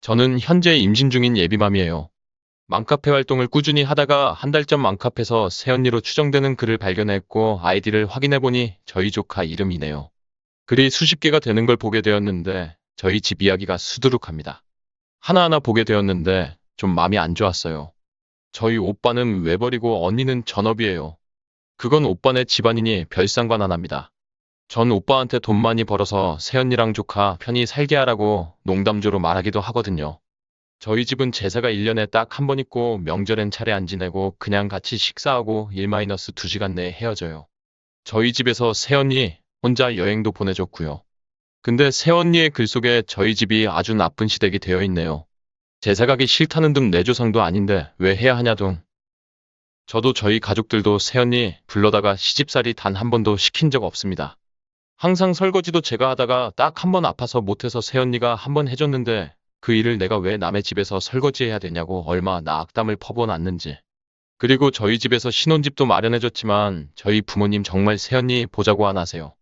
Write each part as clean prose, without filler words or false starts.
저는 현재 임신 중인 예비맘이에요. 맘카페 활동을 꾸준히 하다가 한 달 전 맘카페에서 새언니로 추정되는 글을 발견했고 아이디를 확인해보니 저희 조카 이름이네요. 글이 수십 개가 되는 걸 보게 되었는데 저희 집 이야기가 수두룩합니다. 하나하나 보게 되었는데 좀 마음이 안 좋았어요. 저희 오빠는 외벌이고 언니는 전업이에요. 그건 오빠네 집안이니 별 상관 안 합니다. 전 오빠한테 돈 많이 벌어서 새언니랑 조카 편히 살게 하라고 농담조로 말하기도 하거든요. 저희 집은 제사가 1년에 딱 한 번 있고 명절엔 차례 안 지내고 그냥 같이 식사하고 1-2시간 내에 헤어져요. 저희 집에서 새언니 혼자 여행도 보내줬고요. 근데 새언니의 글 속에 저희 집이 아주 나쁜 시댁이 되어 있네요. 제사 가기 싫다는 등 내조상도 아닌데 왜 해야 하냐 등. 저도 저희 가족들도 새언니 불러다가 시집살이 단 한 번도 시킨 적 없습니다. 항상 설거지도 제가 하다가 딱 한 번 아파서 못해서 새언니가 한 번 해줬는데 그 일을 내가 왜 남의 집에서 설거지해야 되냐고 얼마나 악담을 퍼부어놨는지. 그리고 저희 집에서 신혼집도 마련해줬지만 저희 부모님 정말 새언니 보자고 안 하세요.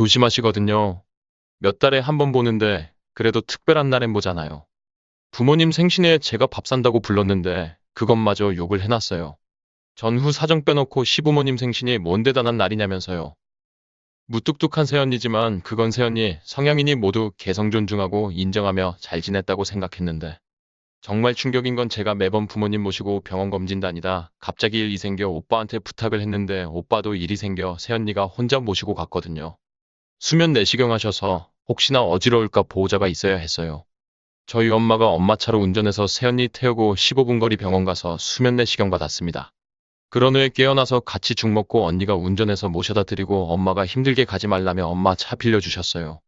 조심하시거든요. 몇 달에 한 번 보는데 그래도 특별한 날엔 보잖아요. 부모님 생신에 제가 밥 산다고 불렀는데 그것마저 욕을 해놨어요. 전후 사정 빼놓고 시부모님 생신이 뭔 대단한 날이냐면서요. 무뚝뚝한 새언니지만 그건 새언니 성향이니 모두 개성 존중하고 인정하며 잘 지냈다고 생각했는데 정말 충격인 건 제가 매번 부모님 모시고 병원 검진 다니다 갑자기 일이 생겨 오빠한테 부탁을 했는데 오빠도 일이 생겨 새언니가 혼자 모시고 갔거든요. 수면 내시경 하셔서 혹시나 어지러울까 보호자가 있어야 했어요. 저희 엄마가 엄마 차로 운전해서 새언니 태우고 15분 거리 병원 가서 수면 내시경 받았습니다. 그런 후에 깨어나서 같이 죽 먹고 언니가 운전해서 모셔다 드리고 엄마가 힘들게 가지 말라며 엄마 차 빌려주셨어요.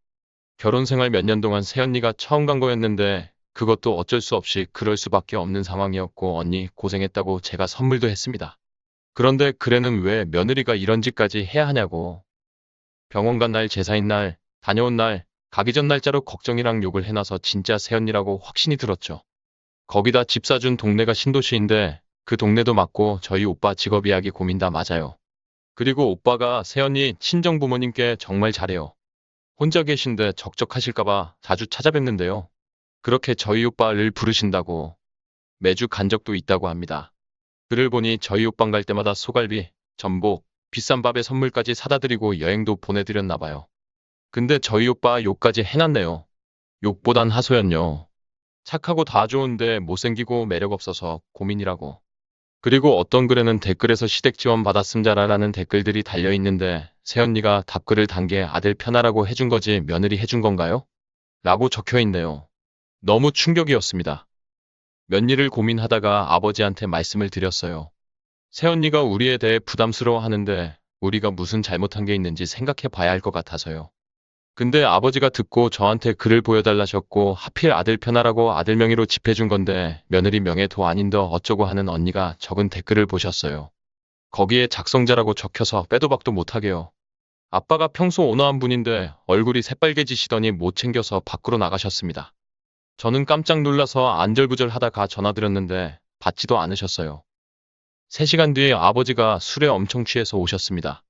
결혼 생활 몇 년 동안 새언니가 처음 간 거였는데 그것도 어쩔 수 없이 그럴 수밖에 없는 상황이었고 언니 고생했다고 제가 선물도 했습니다. 그런데 그래는 왜 며느리가 이런 짓까지 해야 하냐고. 병원 간 날 제사인 날, 다녀온 날, 가기 전 날짜로 걱정이랑 욕을 해놔서 진짜 새언니라고 확신이 들었죠. 거기다 집 사준 동네가 신도시인데 그 동네도 맞고 저희 오빠 직업 이야기 고민 다 맞아요. 그리고 오빠가 새언니 친정 부모님께 정말 잘해요. 혼자 계신데 적적하실까봐 자주 찾아뵙는데요. 그렇게 저희 오빠를 부르신다고 매주 간 적도 있다고 합니다. 글을 보니 저희 오빠 갈 때마다 소갈비, 전복, 비싼 밥에 선물까지 사다 드리고 여행도 보내드렸나 봐요. 근데 저희 오빠 욕까지 해놨네요. 욕보단 하소연요. 착하고 다 좋은데 못생기고 매력 없어서 고민이라고. 그리고 어떤 글에는 댓글에서 시댁 지원 받았음자라라는 댓글들이 달려있는데 새언니가 답글을 단 게 아들 편하라고 해준 거지 며느리 해준 건가요? 라고 적혀있네요. 너무 충격이었습니다. 몇 일을 고민하다가 아버지한테 말씀을 드렸어요. 새언니가 우리에 대해 부담스러워 하는데 우리가 무슨 잘못한 게 있는지 생각해 봐야 할 것 같아서요. 근데 아버지가 듣고 저한테 글을 보여달라셨고 하필 아들 편하라고 아들 명의로 집해준 건데 며느리 명의도 아닌데 어쩌고 하는 언니가 적은 댓글을 보셨어요. 거기에 작성자라고 적혀서 빼도 박도 못하게요. 아빠가 평소 온화한 분인데 얼굴이 새빨개지시더니 못 챙겨서 밖으로 나가셨습니다. 저는 깜짝 놀라서 안절부절하다가 전화드렸는데 받지도 않으셨어요. 3시간 뒤에 아버지가 술에 엄청 취해서 오셨습니다.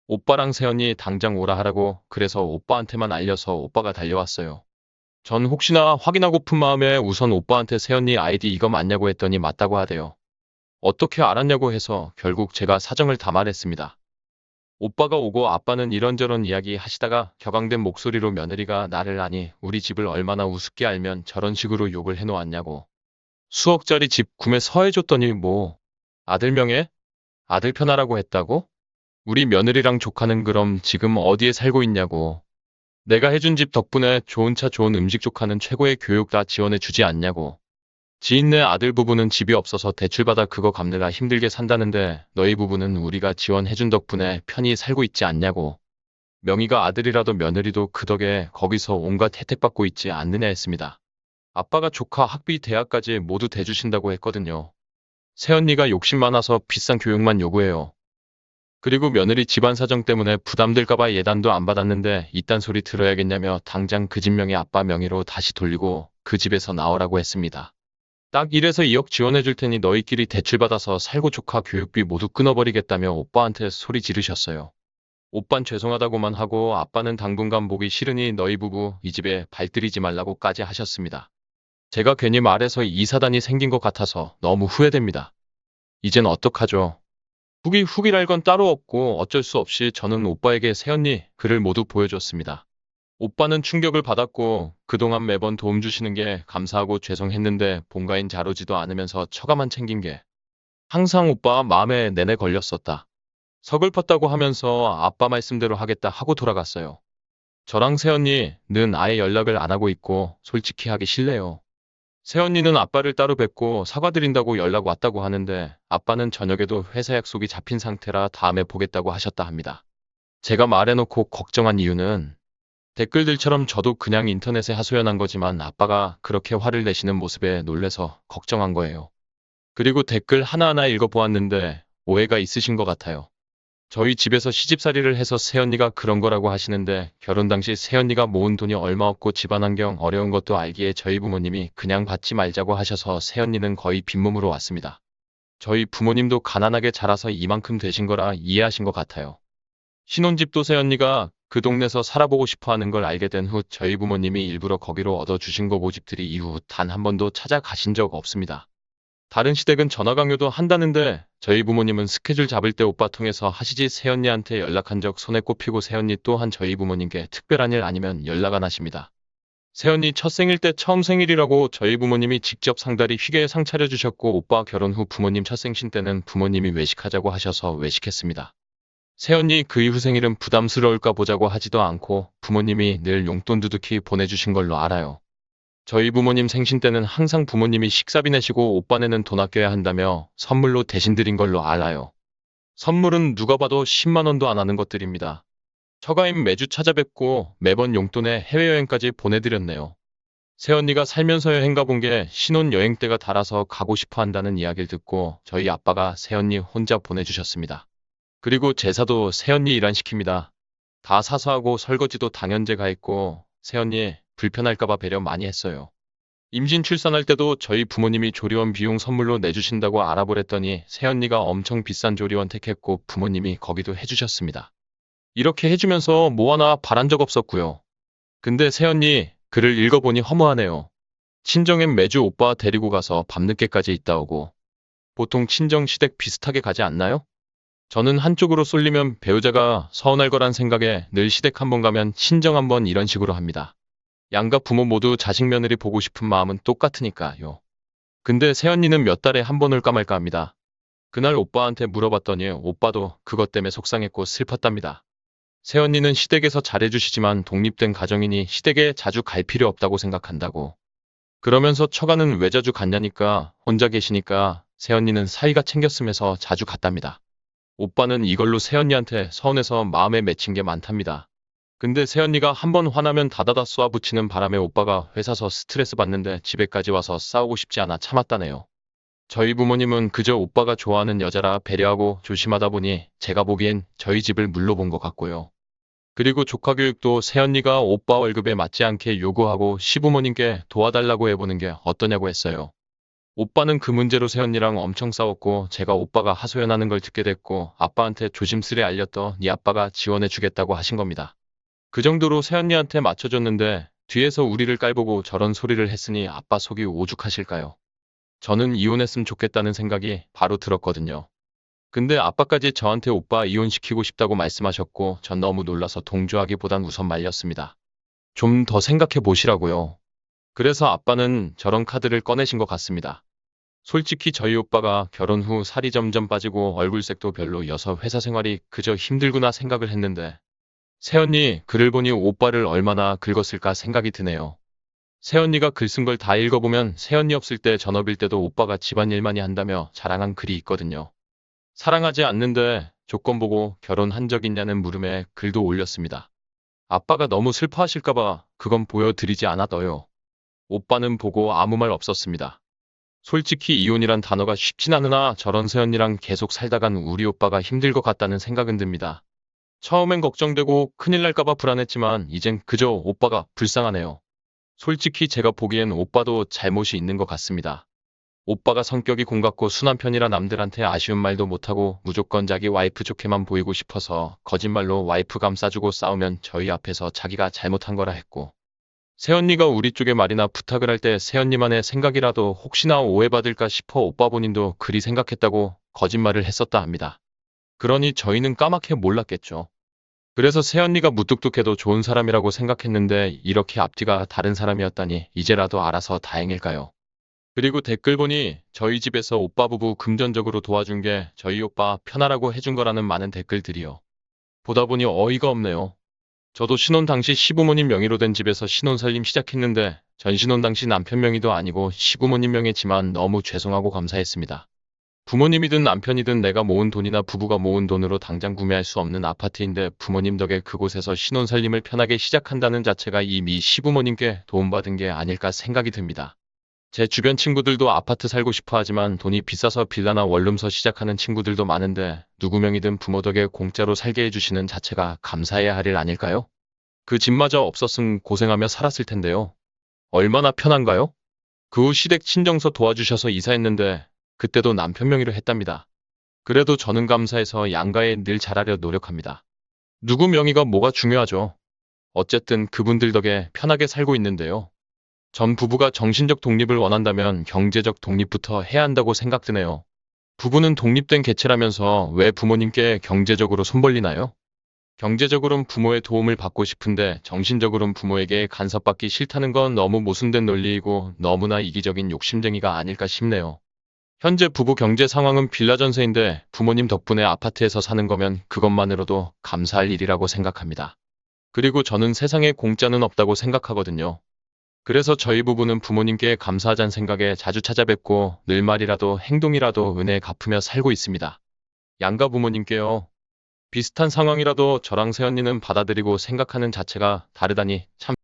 오빠랑 새언니 당장 오라 하라고 그래서 오빠한테만 알려서 오빠가 달려왔어요. 전 혹시나 확인하고픈 마음에 우선 오빠한테 새언니 아이디 이거 맞냐고 했더니 맞다고 하대요. 어떻게 알았냐고 해서 결국 제가 사정을 다 말했습니다. 오빠가 오고 아빠는 이런저런 이야기 하시다가 격앙된 목소리로 며느리가 나를 아니 우리 집을 얼마나 우습게 알면 저런 식으로 욕을 해놓았냐고. 수억짜리 집 구매 서해줬더니 뭐 아들 명예? 아들 편하라고 했다고? 우리 며느리랑 조카는 그럼 지금 어디에 살고 있냐고. 내가 해준 집 덕분에 좋은 차 좋은 음식 조카는 최고의 교육 다 지원해 주지 않냐고. 지인네 아들 부부는 집이 없어서 대출받아 그거 갚느라 힘들게 산다는데 너희 부부는 우리가 지원해준 덕분에 편히 살고 있지 않냐고. 명의가 아들이라도 며느리도 그 덕에 거기서 온갖 혜택받고 있지 않느냐 했습니다. 아빠가 조카 학비 대학까지 모두 대주신다고 했거든요. 새언니가 욕심 많아서 비싼 교육만 요구해요. 그리고 며느리 집안 사정 때문에 부담될까봐 예단도 안 받았는데 이딴 소리 들어야겠냐며 당장 그 집 명의 아빠 명의로 다시 돌리고 그 집에서 나오라고 했습니다. 딱 1에서 2억 지원해 줄 테니 너희끼리 대출받아서 살고 조카 교육비 모두 끊어버리겠다며 오빠한테 소리 지르셨어요. 오빤 죄송하다고만 하고 아빠는 당분간 보기 싫으니 너희 부부 이 집에 발들이지 말라고까지 하셨습니다. 제가 괜히 말해서 이 사단이 생긴 것 같아서 너무 후회됩니다. 이젠 어떡하죠? 후기랄 건 따로 없고 어쩔 수 없이 저는 오빠에게 새언니 글을 모두 보여줬습니다. 오빠는 충격을 받았고 그동안 매번 도움 주시는 게 감사하고 죄송했는데 본가인 자르지도 않으면서 처가만 챙긴 게 항상 오빠 마음에 내내 걸렸었다. 서글펐다고 하면서 아빠 말씀대로 하겠다 하고 돌아갔어요. 저랑 새언니는 아예 연락을 안 하고 있고 솔직히 하기 싫네요. 새언니는 아빠를 따로 뵙고 사과드린다고 연락 왔다고 하는데 아빠는 저녁에도 회사 약속이 잡힌 상태라 다음에 보겠다고 하셨다 합니다. 제가 말해놓고 걱정한 이유는 댓글들처럼 저도 그냥 인터넷에 하소연한 거지만 아빠가 그렇게 화를 내시는 모습에 놀래서 걱정한 거예요. 그리고 댓글 하나하나 읽어보았는데 오해가 있으신 것 같아요. 저희 집에서 시집살이를 해서 새언니가 그런 거라고 하시는데 결혼 당시 새언니가 모은 돈이 얼마 없고 집안 환경 어려운 것도 알기에 저희 부모님이 그냥 받지 말자고 하셔서 새언니는 거의 빈몸으로 왔습니다. 저희 부모님도 가난하게 자라서 이만큼 되신 거라 이해하신 것 같아요. 신혼집도 새언니가 그 동네에서 살아보고 싶어 하는 걸 알게 된 후 저희 부모님이 일부러 거기로 얻어주신 거 모집들이 이후 단 한 번도 찾아가신 적 없습니다. 다른 시댁은 전화 강요도 한다는데 저희 부모님은 스케줄 잡을 때 오빠 통해서 하시지 새언니한테 연락한 적 손에 꼽히고 새언니 또한 저희 부모님께 특별한 일 아니면 연락 안 하십니다. 새언니 첫 생일 때 처음 생일이라고 저희 부모님이 직접 상다리 휘게 상 차려주셨고 오빠 결혼 후 부모님 첫 생신 때는 부모님이 외식하자고 하셔서 외식했습니다. 새언니 그 이후 생일은 부담스러울까 보자고 하지도 않고 부모님이 늘 용돈 두둑히 보내주신 걸로 알아요. 저희 부모님 생신 때는 항상 부모님이 식사비 내시고 오빠네는 돈 아껴야 한다며 선물로 대신 드린 걸로 알아요. 선물은 누가 봐도 10만 원도 안 하는 것들입니다. 처가임 매주 찾아뵙고 매번 용돈에 해외여행까지 보내드렸네요. 새언니가 살면서 여행 가본 게 신혼여행 때가 달아서 가고 싶어 한다는 이야기를 듣고 저희 아빠가 새언니 혼자 보내주셨습니다. 그리고 제사도 새언니 일 안 시킵니다. 다 사서 하고 설거지도 당연 제가 했고 새언니 불편할까봐 배려 많이 했어요. 임신 출산할 때도 저희 부모님이 조리원 비용 선물로 내주신다고 알아보랬더니 새언니가 엄청 비싼 조리원 택했고 부모님이 거기도 해주셨습니다. 이렇게 해주면서 뭐 하나 바란 적 없었고요. 근데 새언니 글을 읽어보니 허무하네요. 친정엔 매주 오빠 데리고 가서 밤늦게까지 있다 오고 보통 친정 시댁 비슷하게 가지 않나요? 저는 한쪽으로 쏠리면 배우자가 서운할 거란 생각에 늘 시댁 한 번 가면 친정 한 번 이런 식으로 합니다. 양가 부모 모두 자식 며느리 보고 싶은 마음은 똑같으니까요. 근데 새언니는 몇 달에 한 번 올까 말까 합니다. 그날 오빠한테 물어봤더니 오빠도 그것 때문에 속상했고 슬펐답니다. 새언니는 시댁에서 잘해주시지만 독립된 가정이니 시댁에 자주 갈 필요 없다고 생각한다고. 그러면서 처가는 왜 자주 갔냐니까 혼자 계시니까 새언니는 사이가 챙겼으면서 자주 갔답니다. 오빠는 이걸로 새언니한테 서운해서 마음에 맺힌 게 많답니다. 근데 새언니가 한 번 화나면 다다다 쏘아붙이는 바람에 오빠가 회사서 스트레스 받는데 집에까지 와서 싸우고 싶지 않아 참았다네요. 저희 부모님은 그저 오빠가 좋아하는 여자라 배려하고 조심하다 보니 제가 보기엔 저희 집을 물러본 것 같고요. 그리고 조카 교육도 새언니가 오빠 월급에 맞지 않게 요구하고 시부모님께 도와달라고 해보는 게 어떠냐고 했어요. 오빠는 그 문제로 새언니랑 엄청 싸웠고 제가 오빠가 하소연하는 걸 듣게 됐고 아빠한테 조심스레 알렸더니 아빠가 지원해주겠다고 하신 겁니다. 그 정도로 새언니한테 맞춰줬는데 뒤에서 우리를 깔보고 저런 소리를 했으니 아빠 속이 오죽하실까요? 저는 이혼했으면 좋겠다는 생각이 바로 들었거든요. 근데 아빠까지 저한테 오빠 이혼시키고 싶다고 말씀하셨고 전 너무 놀라서 동조하기보단 우선 말렸습니다. 좀 더 생각해 보시라고요. 그래서 아빠는 저런 카드를 꺼내신 것 같습니다. 솔직히 저희 오빠가 결혼 후 살이 점점 빠지고 얼굴색도 별로여서 회사 생활이 그저 힘들구나 생각을 했는데 새언니 글을 보니 오빠를 얼마나 긁었을까 생각이 드네요. 새언니가 글 쓴 걸 다 읽어보면 새언니 없을 때 전업일 때도 오빠가 집안일 많이 한다며 자랑한 글이 있거든요. 사랑하지 않는데 조건 보고 결혼한 적 있냐는 물음에 글도 올렸습니다. 아빠가 너무 슬퍼하실까봐 그건 보여드리지 않았어요. 오빠는 보고 아무 말 없었습니다. 솔직히 이혼이란 단어가 쉽진 않으나 저런 새언니랑 계속 살다간 우리 오빠가 힘들 것 같다는 생각은 듭니다. 처음엔 걱정되고 큰일 날까봐 불안했지만 이젠 그저 오빠가 불쌍하네요. 솔직히 제가 보기엔 오빠도 잘못이 있는 것 같습니다. 오빠가 성격이 공같고 순한 편이라 남들한테 아쉬운 말도 못하고 무조건 자기 와이프 좋게만 보이고 싶어서 거짓말로 와이프 감싸주고 싸우면 저희 앞에서 자기가 잘못한 거라 했고 새언니가 우리 쪽에 말이나 부탁을 할 때 새언니만의 생각이라도 혹시나 오해받을까 싶어 오빠 본인도 그리 생각했다고 거짓말을 했었다 합니다. 그러니 저희는 까맣게 몰랐겠죠. 그래서 새언니가 무뚝뚝해도 좋은 사람이라고 생각했는데 이렇게 앞뒤가 다른 사람이었다니 이제라도 알아서 다행일까요? 그리고 댓글 보니 저희 집에서 오빠 부부 금전적으로 도와준 게 저희 오빠 편하라고 해준 거라는 많은 댓글들이요. 보다 보니 어이가 없네요. 저도 신혼 당시 시부모님 명의로 된 집에서 신혼 살림 시작했는데 전신혼 당시 남편 명의도 아니고 시부모님 명의지만 너무 죄송하고 감사했습니다. 부모님이든 남편이든 내가 모은 돈이나 부부가 모은 돈으로 당장 구매할 수 없는 아파트인데 부모님 덕에 그곳에서 신혼 살림을 편하게 시작한다는 자체가 이미 시부모님께 도움받은 게 아닐까 생각이 듭니다. 제 주변 친구들도 아파트 살고 싶어 하지만 돈이 비싸서 빌라나 원룸서 시작하는 친구들도 많은데 누구 명의든 부모 덕에 공짜로 살게 해주시는 자체가 감사해야 할 일 아닐까요? 그 집마저 없었음 고생하며 살았을 텐데요. 얼마나 편한가요? 그 후 시댁 친정서 도와주셔서 이사했는데 그때도 남편 명의로 했답니다. 그래도 저는 감사해서 양가에 늘 잘하려 노력합니다. 누구 명의가 뭐가 중요하죠. 어쨌든 그분들 덕에 편하게 살고 있는데요. 전 부부가 정신적 독립을 원한다면 경제적 독립부터 해야 한다고 생각드네요. 부부는 독립된 개체라면서 왜 부모님께 경제적으로 손벌리나요? 경제적으로는 부모의 도움을 받고 싶은데 정신적으로는 부모에게 간섭받기 싫다는 건 너무 모순된 논리이고 너무나 이기적인 욕심쟁이가 아닐까 싶네요. 현재 부부 경제 상황은 빌라 전세인데 부모님 덕분에 아파트에서 사는 거면 그것만으로도 감사할 일이라고 생각합니다. 그리고 저는 세상에 공짜는 없다고 생각하거든요. 그래서 저희 부부는 부모님께 감사하자는 생각에 자주 찾아뵙고 늘 말이라도 행동이라도 은혜 갚으며 살고 있습니다. 양가 부모님께요. 비슷한 상황이라도 저랑 새언니는 받아들이고 생각하는 자체가 다르다니 참